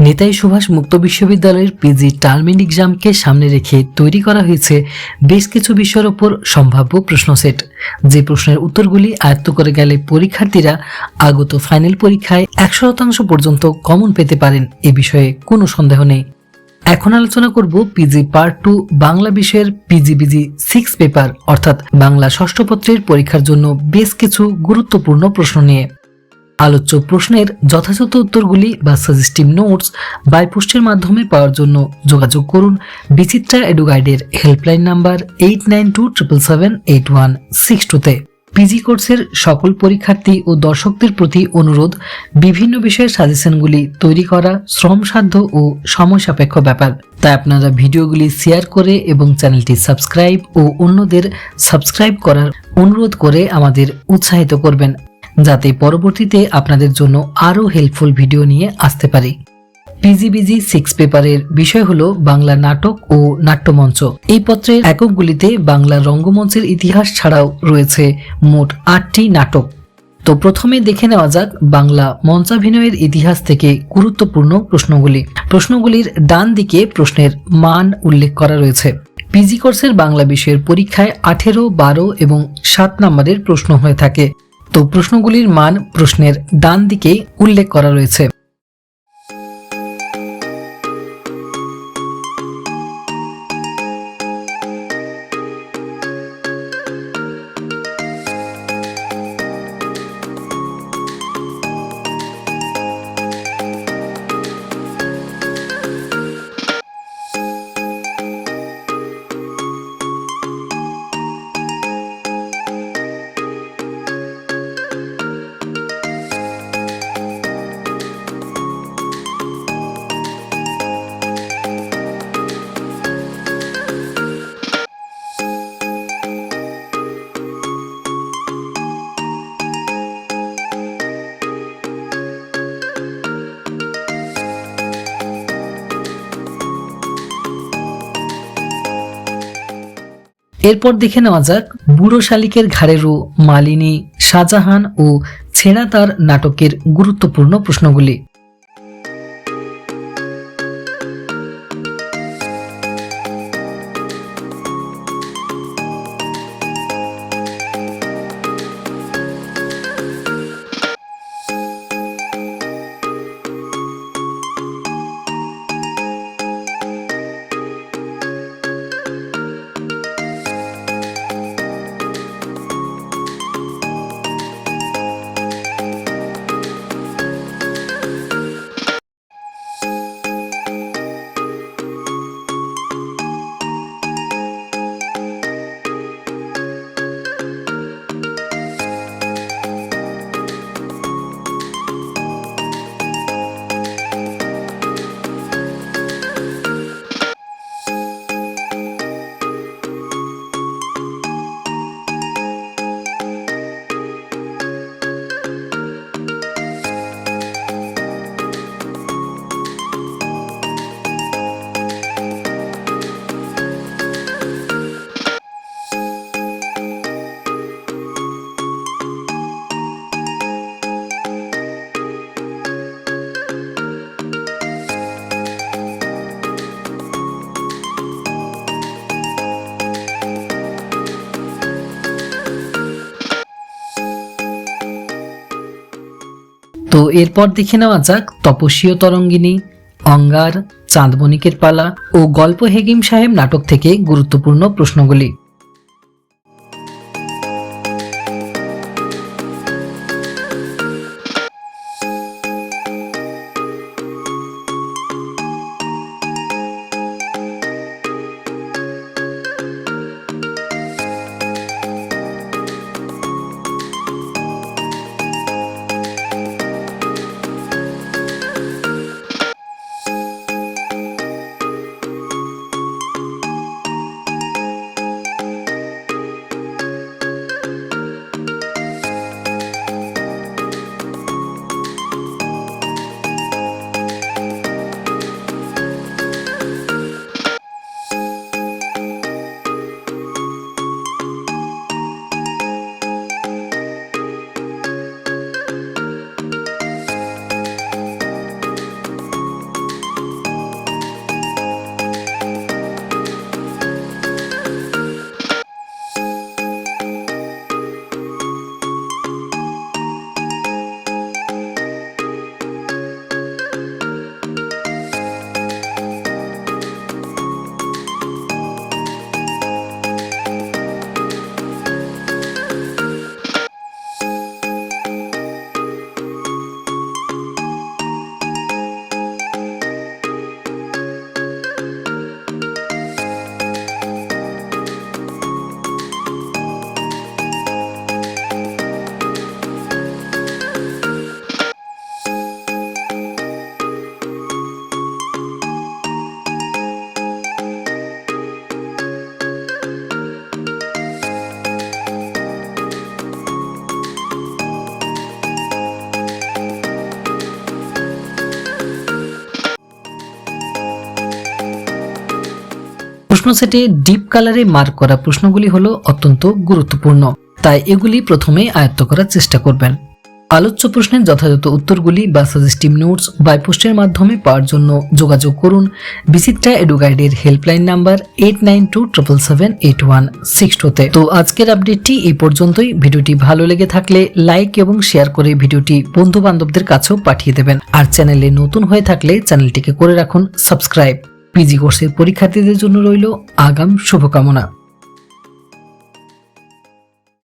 নেতাজি সুভাষ মুক্ত বিশ্ববিদ্যালয়ের PG Termin এক্সামকে সামনে রেখে তৈরি করা হয়েছে বেশ কিছু বিষয়ের উপর সম্ভাব্য প্রশ্ন সেট, যে প্রশ্নের উত্তরগুলি আয়ত্ত করে গেলে পরীক্ষার্থীরা আগত ফাইনাল পরীক্ষায় 100% পর্যন্ত কমন পেতে পারেন, এ বিষয়ে কোনো সন্দেহ নেই। এখন আলোচনা করব পিজি পার্ট 2 বাংলা বিষয়ের পিজিবিজি 6 পেপার অর্থাৎ বাংলা ষষ্ঠ পত্রের পরীক্ষার জন্য বেশ কিছু গুরুত্বপূর্ণ প্রশ্ন নিয়ে। আলোচ্য প্রশ্নের যথাযথ উত্তরগুলি বা সাজেস্টিভ নোটস বাই পোস্টের মাধ্যমে পাওয়ার জন্য যোগাযোগ করুন বিচিত্রা এডু গাইডের হেল্পলাইন নাম্বার 8927781662-তে। পিজি কোর্সের সকল পরীক্ষার্থী ও দর্শকদের প্রতি অনুরোধ, বিভিন্ন বিষয়ের সাজেশনগুলি তৈরি করা শ্রমসাধ্য ও সময় সাপেক্ষ ব্যাপার, তাই আপনারা ভিডিওগুলি শেয়ার করে এবং চ্যানেলটি সাবস্ক্রাইব ও অন্যদের সাবস্ক্রাইব করার অনুরোধ করে আমাদের উৎসাহিত করবেন, যাতে পরবর্তীতে আপনাদের জন্য আরও হেল্পফুল ভিডিও নিয়ে আসতে পারি। পিজিবিজি 6 পেপারের বিষয় হলো বাংলা নাটক ও নাট্যমঞ্চ। এই পত্রের এককগুলিতে বাংলা রঙ্গমঞ্চের ইতিহাস ছাড়াও রয়েছে মোট 8টি নাটক। তো প্রথমে দেখে নেওয়া যাক বাংলা মঞ্চাভিনয়ের ইতিহাস থেকে গুরুত্বপূর্ণ প্রশ্নগুলির ডান দিকে প্রশ্নের মান উল্লেখ করা রয়েছে। পিজি কোর্সের বাংলা বিষয়ের পরীক্ষায় 18, 12 এবং 7 নম্বরের প্রশ্ন হয়ে থাকে। তো প্রশ্নগুলির মান প্রশ্নের ডান দিকে উল্লেখ করা রয়েছে। এরপর দেখে নেওয়া যাক বুড়ো শালিকের ঘাড়েরও মালিনী, শাহজাহান ও ছেঁড়া তার নাটকের গুরুত্বপূর্ণ প্রশ্নগুলি। তো এরপর দেখে নেওয়া যাক তপস্বী তরঙ্গিনী, অঙ্গার, চাঁদবণিকের পালা ও গল্প হেকিম সাহেব নাটক থেকে গুরুত্বপূর্ণ প্রশ্নগুলি। প্রশ্ন সেটে ডিপ কালারে মার্ক করা প্রশ্নগুলি হলো অত্যন্ত গুরুত্বপূর্ণ, তাই এগুলি প্রথমে আয়ত্ত করার চেষ্টা করবেন। আলোচ্য প্রশ্নের যথাযথ উত্তরগুলি বা সাজেস্টিভ নোটস বাই পোস্টের মাধ্যমে পাওয়ার জন্য যোগাযোগ করুন বিচিত্রা এডুগাইডের হেল্পলাইন নাম্বার 8927778162-তে। তো আজকের আপডেটটি এই পর্যন্তই। ভিডিওটি ভালো লেগে থাকলে লাইক এবং শেয়ার করে ভিডিওটি বন্ধু বান্ধবদের কাছেও পাঠিয়ে দেবেন। আর চ্যানেলে নতুন হয়ে থাকলে চ্যানেলটিকে করে রাখুন সাবস্ক্রাইব। পিজি কোর্সের পরীক্ষার্থীদের জন্য রইল আগাম শুভকামনা।